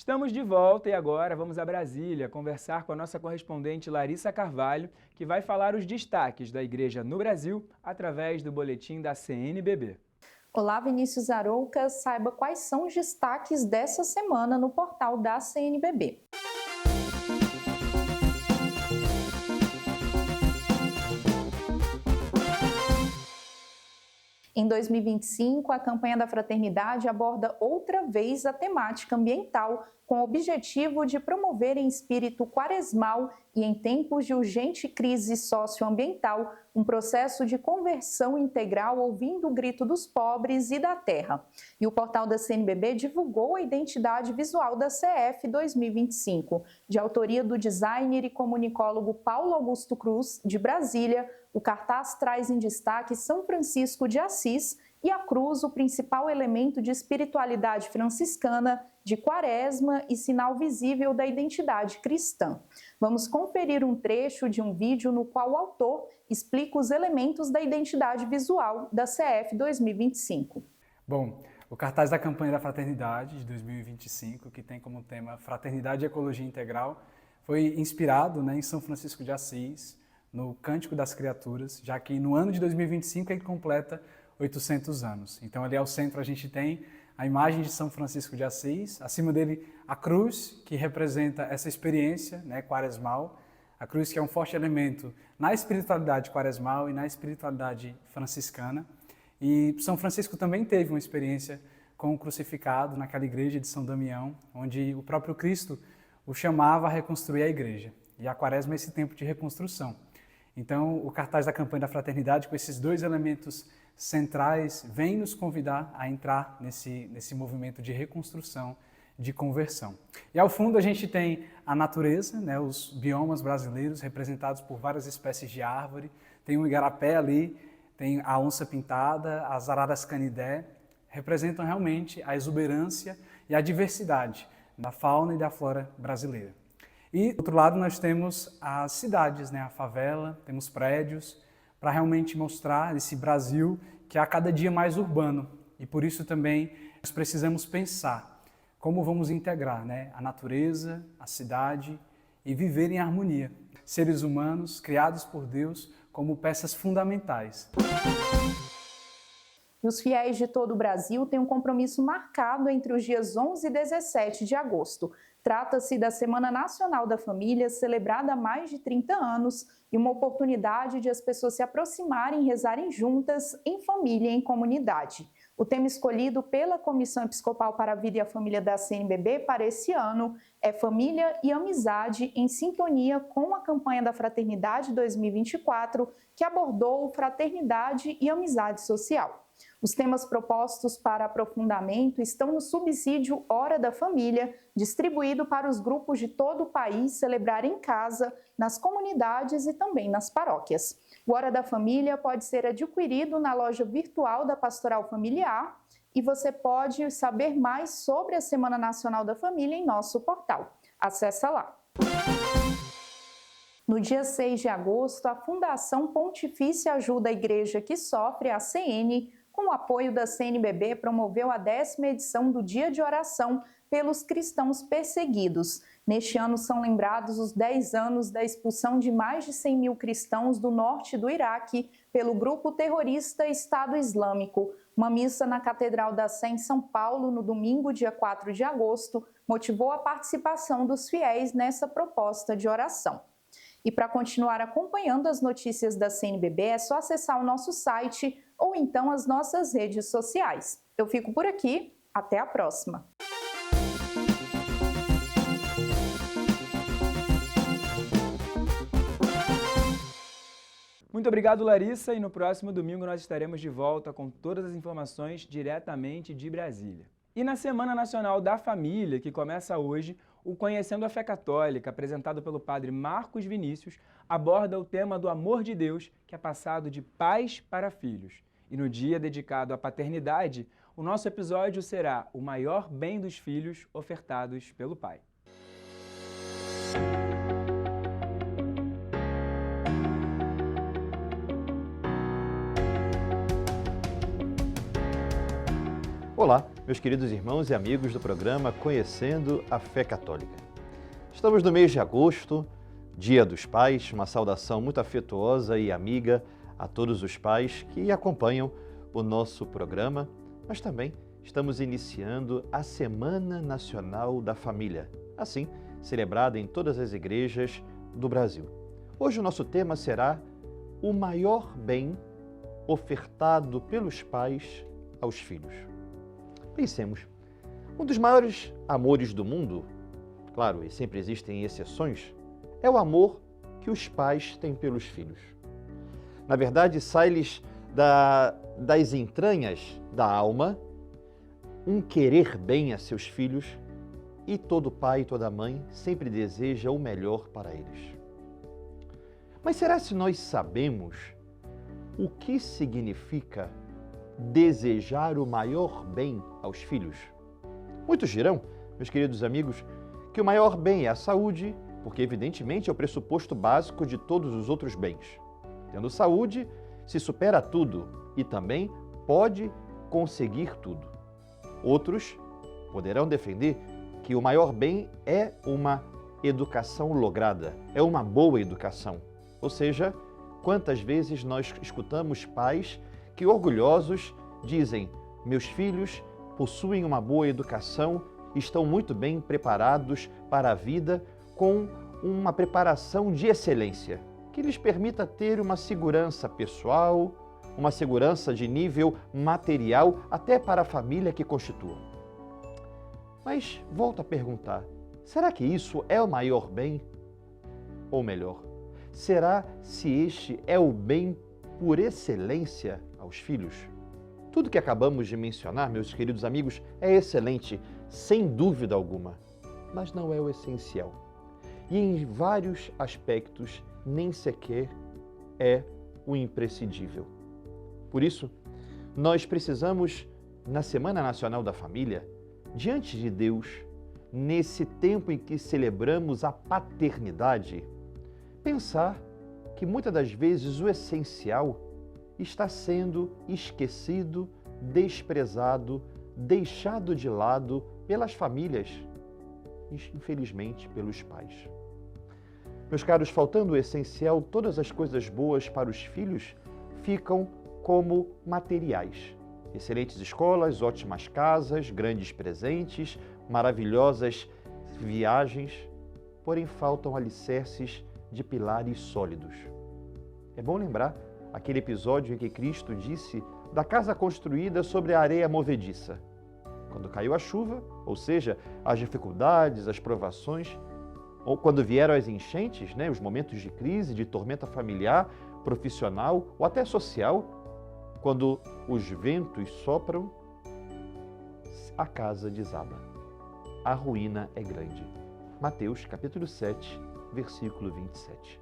Estamos de volta e agora vamos a Brasília conversar com a nossa correspondente Larissa Carvalho, que vai falar os destaques da Igreja no Brasil através do boletim da CNBB. Olá, Vinícius Arouca, saiba quais são os destaques dessa semana no portal da CNBB. Em 2025, a campanha da Fraternidade aborda outra vez a temática ambiental, com o objetivo de promover em espírito quaresmal e em tempos de urgente crise socioambiental, um processo de conversão integral ouvindo o grito dos pobres e da terra. E o portal da CNBB divulgou a identidade visual da CF 2025, de autoria do designer e comunicólogo Paulo Augusto Cruz, de Brasília. O cartaz traz em destaque São Francisco de Assis e a cruz, o principal elemento de espiritualidade franciscana, de quaresma e sinal visível da identidade cristã. Vamos conferir um trecho de um vídeo no qual o autor explica os elementos da identidade visual da CF 2025. Bom, o cartaz da campanha da Fraternidade de 2025, que tem como tema Fraternidade e Ecologia Integral, foi inspirado em São Francisco de Assis, no Cântico das Criaturas, já que no ano de 2025 ele completa 800 anos. Então ali ao centro a gente tem a imagem de São Francisco de Assis, acima dele a cruz, que representa essa experiência quaresmal, a cruz que é um forte elemento na espiritualidade quaresmal e na espiritualidade franciscana. E São Francisco também teve uma experiência com o crucificado naquela igreja de São Damião, onde o próprio Cristo o chamava a reconstruir a igreja. E a quaresma é esse tempo de reconstrução. Então, o cartaz da campanha da Fraternidade, com esses dois elementos centrais, vem nos convidar a entrar nesse movimento de reconstrução, de conversão. E ao fundo a gente tem a natureza, os biomas brasileiros representados por várias espécies de árvore, tem o igarapé ali, tem a onça-pintada, as araras canidé, representam realmente a exuberância e a diversidade da fauna e da flora brasileira. E, do outro lado, nós temos as cidades, a favela, temos prédios, para realmente mostrar esse Brasil que é a cada dia mais urbano. E por isso também nós precisamos pensar como vamos integrar a natureza, a cidade e viver em harmonia. Seres humanos criados por Deus como peças fundamentais. E os fiéis de todo o Brasil têm um compromisso marcado entre os dias 11 e 17 de agosto. Trata-se da Semana Nacional da Família, celebrada há mais de 30 anos, e uma oportunidade de as pessoas se aproximarem e rezarem juntas, em família e em comunidade. O tema escolhido pela Comissão Episcopal para a Vida e a Família da CNBB para esse ano é Família e Amizade, em sintonia com a campanha da Fraternidade 2024, que abordou Fraternidade e Amizade Social. Os temas propostos para aprofundamento estão no subsídio Hora da Família, distribuído para os grupos de todo o país celebrar em casa, nas comunidades e também nas paróquias. O Hora da Família pode ser adquirido na loja virtual da Pastoral Familiar e você pode saber mais sobre a Semana Nacional da Família em nosso portal. Acesse lá. No dia 6 de agosto, a Fundação Pontifícia Ajuda a Igreja que Sofre, a ACN, com o apoio da CNBB, promoveu a 10ª edição do Dia de Oração pelos Cristãos Perseguidos. Neste ano são lembrados os 10 anos da expulsão de mais de 100 mil cristãos do norte do Iraque pelo grupo terrorista Estado Islâmico. Uma missa na Catedral da Sé, em São Paulo, no domingo, dia 4 de agosto, motivou a participação dos fiéis nessa proposta de oração. E para continuar acompanhando as notícias da CNBB, é só acessar o nosso site ou então as nossas redes sociais. Eu fico por aqui, até a próxima! Muito obrigado, Larissa, e no próximo domingo nós estaremos de volta com todas as informações diretamente de Brasília. E na Semana Nacional da Família, que começa hoje, o Conhecendo a Fé Católica, apresentado pelo padre Marcos Vinícius, aborda o tema do amor de Deus, que é passado de pais para filhos. E no dia dedicado à paternidade, o nosso episódio será o maior bem dos filhos ofertados pelo pai. Olá, meus queridos irmãos e amigos do programa Conhecendo a Fé Católica. Estamos no mês de agosto, Dia dos Pais, uma saudação muito afetuosa e amiga a todos os pais que acompanham o nosso programa, mas também estamos iniciando a Semana Nacional da Família, assim celebrada em todas as igrejas do Brasil. Hoje o nosso tema será o maior bem ofertado pelos pais aos filhos. Pensemos, um dos maiores amores do mundo, claro, e sempre existem exceções, é o amor que os pais têm pelos filhos. Na verdade, sai-lhes das entranhas da alma um querer bem a seus filhos e todo pai e toda mãe sempre deseja o melhor para eles. Mas será se nós sabemos o que significa desejar o maior bem aos filhos? Muitos dirão, meus queridos amigos, que o maior bem é a saúde, porque evidentemente é o pressuposto básico de todos os outros bens. Tendo saúde, se supera tudo e também pode conseguir tudo. Outros poderão defender que o maior bem é uma educação lograda, é uma boa educação. Ou seja, quantas vezes nós escutamos pais que orgulhosos dizem: meus filhos possuem uma boa educação, estão muito bem preparados para a vida com uma preparação de excelência, que lhes permita ter uma segurança pessoal, uma segurança de nível material, até para a família que constituam. Mas volto a perguntar, será que isso é o maior bem? Ou melhor, será se este é o bem por excelência aos filhos? Tudo que acabamos de mencionar, meus queridos amigos, é excelente, sem dúvida alguma, mas não é o essencial. E em vários aspectos, nem sequer é o imprescindível. Por isso, nós precisamos, na Semana Nacional da Família, diante de Deus, nesse tempo em que celebramos a paternidade, pensar que muitas das vezes o essencial está sendo esquecido, desprezado, deixado de lado pelas famílias e, infelizmente, pelos pais. Meus caros, faltando o essencial, todas as coisas boas para os filhos ficam como materiais. Excelentes escolas, ótimas casas, grandes presentes, maravilhosas viagens, porém faltam alicerces de pilares sólidos. É bom lembrar aquele episódio em que Cristo disse da casa construída sobre a areia movediça. Quando caiu a chuva, ou seja, as dificuldades, as provações, ou quando vieram as enchentes, os momentos de crise, de tormenta familiar, profissional ou até social, quando os ventos sopram, a casa desaba. A ruína é grande. Mateus capítulo 7, versículo 27.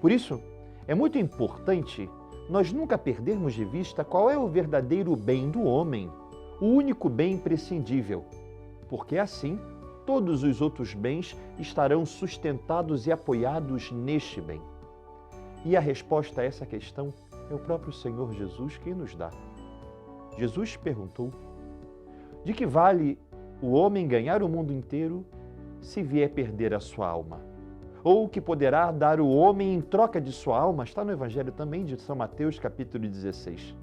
Por isso, é muito importante nós nunca perdermos de vista qual é o verdadeiro bem do homem, o único bem imprescindível, porque assim todos os outros bens estarão sustentados e apoiados neste bem. E a resposta a essa questão é o próprio Senhor Jesus quem nos dá. Jesus perguntou: de que vale o homem ganhar o mundo inteiro se vier perder a sua alma? Ou o que poderá dar o homem em troca de sua alma? Está no Evangelho também de São Mateus, capítulo 16.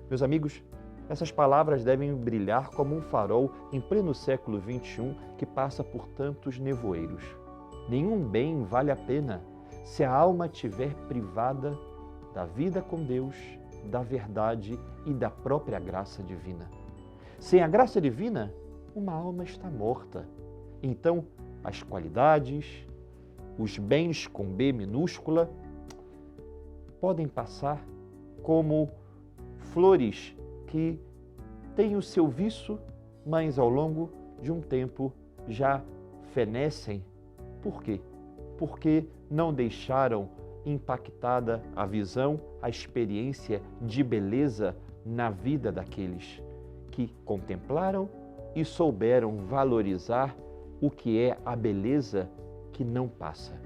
Meus amigos, essas palavras devem brilhar como um farol em pleno século XXI que passa por tantos nevoeiros. Nenhum bem vale a pena se a alma estiver privada da vida com Deus, da verdade e da própria graça divina. Sem a graça divina, uma alma está morta. Então, as qualidades, os bens com B minúscula, podem passar como flores que têm o seu viço, mas ao longo de um tempo já fenecem. Por quê? Porque não deixaram impactada a visão, a experiência de beleza na vida daqueles que contemplaram e souberam valorizar o que é a beleza que não passa.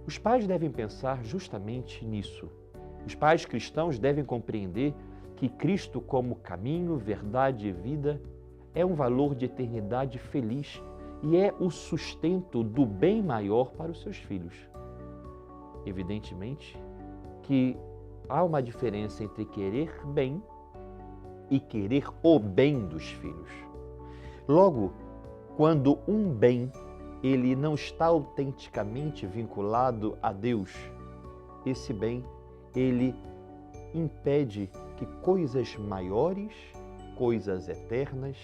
Os pais devem pensar justamente nisso. Os pais cristãos devem compreender que Cristo, como caminho, verdade e vida, é um valor de eternidade feliz e é o sustento do bem maior para os seus filhos. Evidentemente que há uma diferença entre querer bem e querer o bem dos filhos. Logo, quando um bem ele não está autenticamente vinculado a Deus, esse bem ele impede que coisas maiores, coisas eternas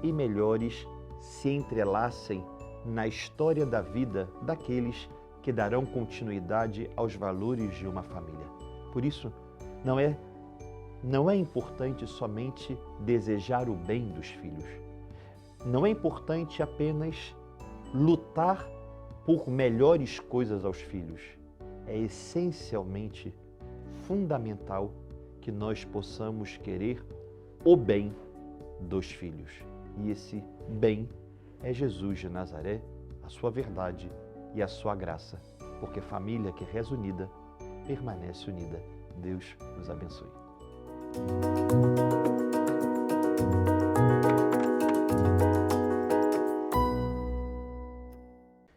e melhores se entrelacem na história da vida daqueles que darão continuidade aos valores de uma família. Por isso, não é importante somente desejar o bem dos filhos. Não é importante apenas lutar por melhores coisas aos filhos. É essencialmente fundamental que nós possamos querer o bem dos filhos. E esse bem é Jesus de Nazaré, a sua verdade e a sua graça, porque família que reza unida, permanece unida. Deus nos abençoe.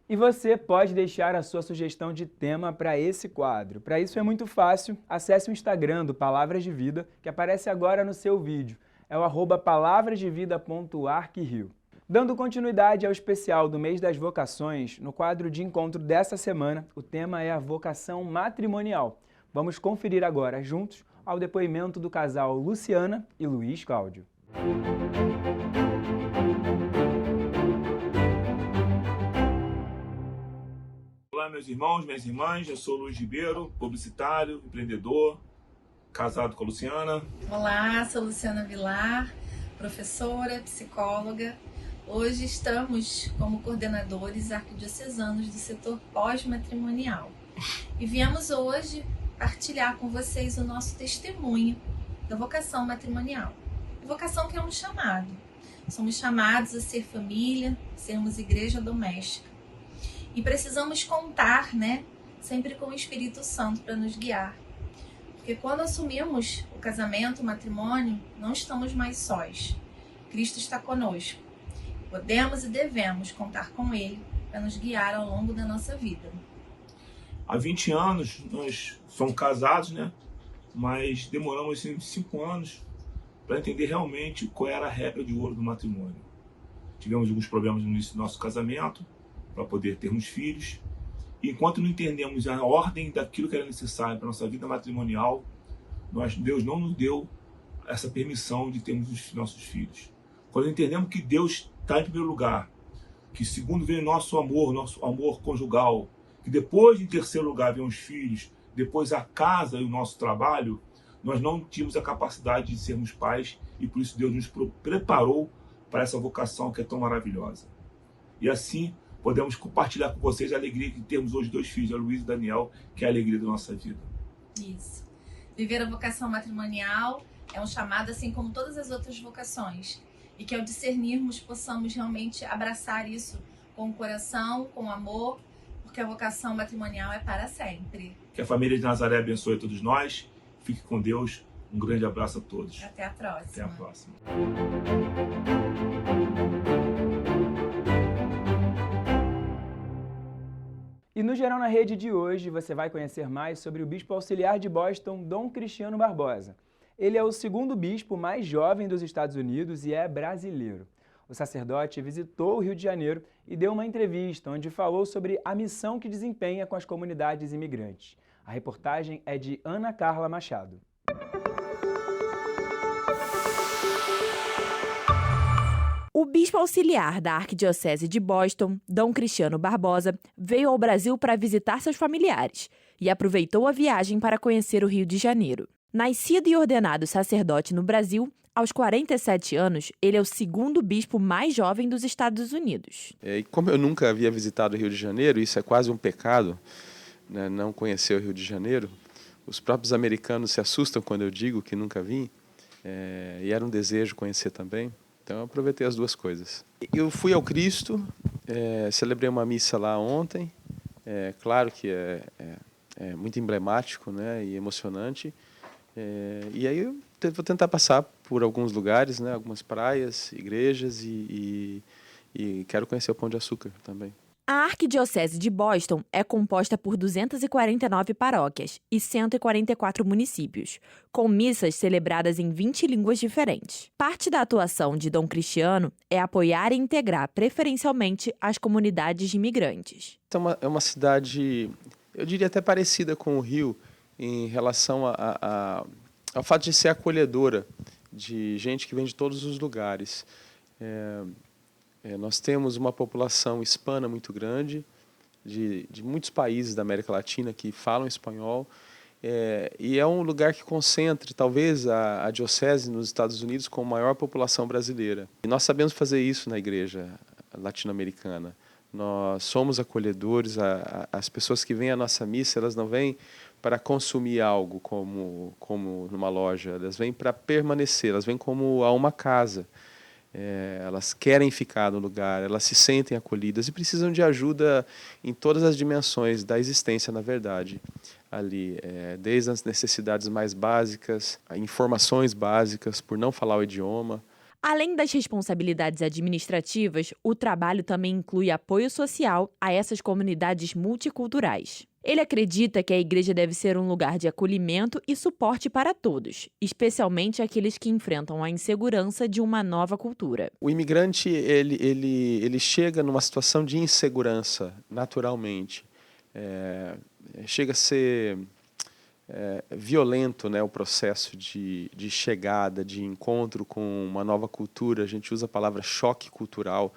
E você pode deixar a sua sugestão de tema para esse quadro. Para isso é muito fácil, acesse o Instagram do Palavras de Vida, que aparece agora no seu vídeo. É o @palavrasdevida.arquirio. Dando continuidade ao especial do mês das vocações, no quadro de encontro dessa semana, o tema é a vocação matrimonial. Vamos conferir agora, juntos, ao depoimento do casal Luciana e Luiz Cláudio. Olá, meus irmãos, minhas irmãs, eu sou Luiz Ribeiro, publicitário, empreendedor, casado com a Luciana. Olá, sou Luciana Vilar, professora, psicóloga. Hoje estamos como coordenadores arquidiocesanos do setor pós-matrimonial e viemos hoje partilhar com vocês o nosso testemunho da vocação matrimonial. A vocação que é um chamado. Somos chamados a ser família, sermos igreja doméstica. E precisamos contar, sempre com o Espírito Santo para nos guiar. Porque quando assumimos o casamento, o matrimônio, não estamos mais sós. Cristo está conosco. Podemos e devemos contar com Ele para nos guiar ao longo da nossa vida. Há 20 anos nós somos casados, mas demoramos 5 anos para entender realmente qual era a regra de ouro do matrimônio. Tivemos alguns problemas no início do nosso casamento para poder termos filhos. E enquanto não entendemos a ordem daquilo que era necessário para a nossa vida matrimonial, Deus não nos deu essa permissão de termos os nossos filhos. Quando entendemos que Deus está em primeiro lugar, que segundo vem nosso amor conjugal, que depois em terceiro lugar vem os filhos, depois a casa e o nosso trabalho, nós não tínhamos a capacidade de sermos pais e por isso Deus nos preparou para essa vocação que é tão maravilhosa. E assim podemos compartilhar com vocês a alegria que temos hoje 2 filhos, a Luísa e a Daniel, que é a alegria da nossa vida. Isso. Viver a vocação matrimonial é um chamado assim como todas as outras vocações. E que ao discernirmos possamos realmente abraçar isso com o coração, com amor, porque a vocação matrimonial é para sempre. Que a família de Nazaré abençoe todos nós. Fique com Deus. Um grande abraço a todos. Até a próxima. Até a próxima. E no Geral na Rede de hoje, você vai conhecer mais sobre o bispo auxiliar de Boston, Dom Cristiano Barbosa. Ele é o 2º bispo mais jovem dos Estados Unidos e é brasileiro. O sacerdote visitou o Rio de Janeiro e deu uma entrevista onde falou sobre a missão que desempenha com as comunidades imigrantes. A reportagem é de Ana Carla Machado. O bispo auxiliar da Arquidiocese de Boston, Dom Cristiano Barbosa, veio ao Brasil para visitar seus familiares e aproveitou a viagem para conhecer o Rio de Janeiro. Nascido e ordenado sacerdote no Brasil, aos 47 anos, ele é o 2º bispo mais jovem dos Estados Unidos. E como eu nunca havia visitado o Rio de Janeiro, isso é quase um pecado, não conhecer o Rio de Janeiro. Os próprios americanos se assustam quando eu digo que nunca vim, e era um desejo conhecer também. Então eu aproveitei as 2 coisas. Eu fui ao Cristo, celebrei uma missa lá ontem, claro que é muito emblemático, e emocionante. E aí eu vou tentar passar por alguns lugares, né, algumas praias, igrejas e quero conhecer o Pão de Açúcar também. A Arquidiocese de Boston é composta por 249 paróquias e 144 municípios, com missas celebradas em 20 línguas diferentes. Parte da atuação de Dom Cristiano é apoiar e integrar preferencialmente as comunidades imigrantes. É uma cidade, eu diria até parecida com o Rio, em relação ao fato de ser acolhedora de gente que vem de todos os lugares. Nós temos uma população hispana muito grande, de muitos países da América Latina que falam espanhol, e é um lugar que concentra, talvez, a diocese nos Estados Unidos com a maior população brasileira. E nós sabemos fazer isso na igreja latino-americana. Nós somos acolhedores, as pessoas que vêm à nossa missa, elas não vêm para consumir algo como numa loja, elas vêm para permanecer, elas vêm como a uma casa. Elas querem ficar no lugar, elas se sentem acolhidas e precisam de ajuda em todas as dimensões da existência, na verdade, ali, desde as necessidades mais básicas, informações básicas, por não falar o idioma. Além das responsabilidades administrativas, o trabalho também inclui apoio social a essas comunidades multiculturais. Ele acredita que a igreja deve ser um lugar de acolhimento e suporte para todos, especialmente aqueles que enfrentam a insegurança de uma nova cultura. O imigrante ele chega numa situação de insegurança, naturalmente. Chega a ser violento, né, o processo de chegada, de encontro com uma nova cultura. A gente usa a palavra choque cultural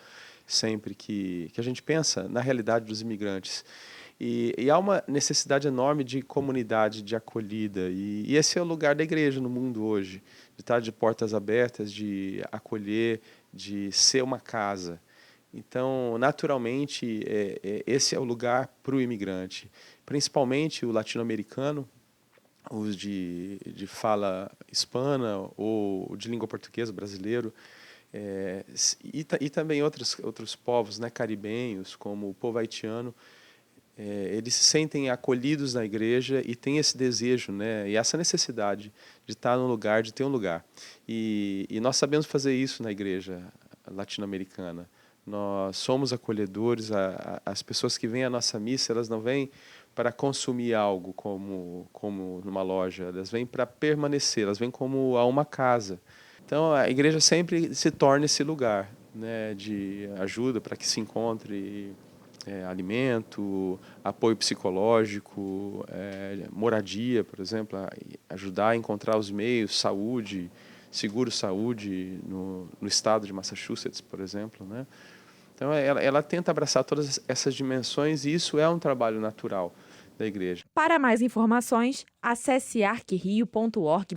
sempre que a gente pensa na realidade dos imigrantes. E há uma necessidade enorme de comunidade, de acolhida. E esse é o lugar da igreja no mundo hoje, de estar de portas abertas, de acolher, de ser uma casa. Então, naturalmente, esse é o lugar para o imigrante, principalmente o latino-americano, os de fala hispana ou de língua portuguesa, brasileiro, e também outros povos, né, caribenhos, como o povo haitiano. Eles se sentem acolhidos na igreja e têm esse desejo, né, e essa necessidade de estar num lugar, de ter um lugar. E nós sabemos fazer isso na igreja latino-americana. Nós somos acolhedores, as pessoas que vêm à nossa missa, elas não vêm para consumir algo como numa loja, elas vêm para permanecer, elas vêm como a uma casa. Então a igreja sempre se torna esse lugar, né, de ajuda para que se encontre alimento, apoio psicológico, moradia, por exemplo, ajudar a encontrar os meios, saúde, seguro-saúde no estado de Massachusetts, por exemplo, né? Então ela tenta abraçar todas essas dimensões e isso é um trabalho natural da igreja. Para mais informações, acesse arquerio.org.br.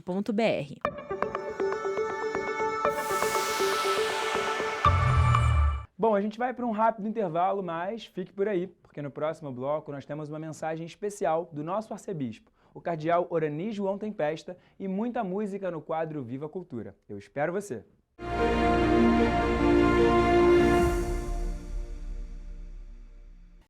Bom, a gente vai para um rápido intervalo, mas fique por aí, porque no próximo bloco nós temos uma mensagem especial do nosso arcebispo, o cardeal Orani João Tempesta, e muita música no quadro Viva a Cultura. Eu espero você!